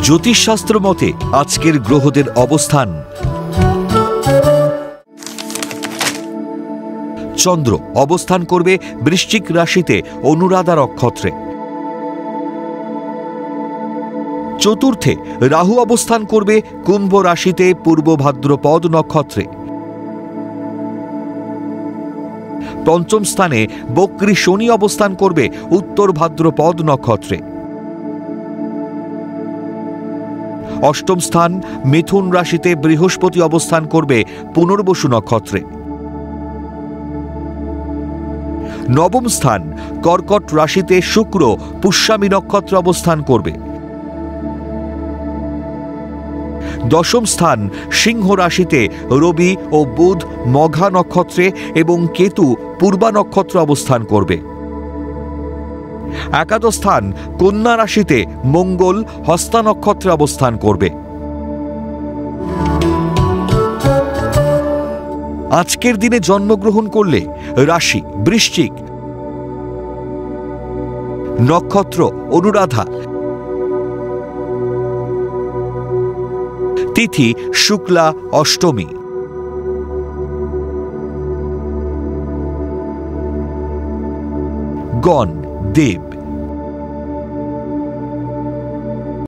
জ্যোতিষশাস্ত্র মতে আজকের গ্রহদের অবস্থান। চন্দ্র অবস্থান করবে বৃশ্চিক রাশিতে অনুরাধা নক্ষত্রে। চতুর্থে রাহু অবস্থান করবে কুম্ভ রাশিতে পূর্ব ভাদ্রপদ নক্ষত্রে। পঞ্চম স্থানে বক্রী শনি অবস্থান করবে উত্তর ভাদ্রপদ নক্ষত্রে। অষ্টম স্থান মিথুন রাশিতে বৃহস্পতি অবস্থান করবে পুনর্বসু নক্ষত্রে। নবম স্থান কর্কট রাশিতে শুক্র পুষ্যামী নক্ষত্রে অবস্থান করবে। দশম স্থান সিংহ রাশিতে রবি ও বুধ মঘা নক্ষত্রে এবং কেতু পূর্বা নক্ষত্রে অবস্থান করবে। একাদশ স্থান কন্যা রাশিতে মঙ্গল হস্তা নক্ষত্রে অবস্থান করবে। আজকের দিনে জন্মগ্রহণ করলে রাশি বৃশ্চিক, নক্ষত্র অনুরাধা, তিথি শুক্লা অষ্টমী। গণ দেব।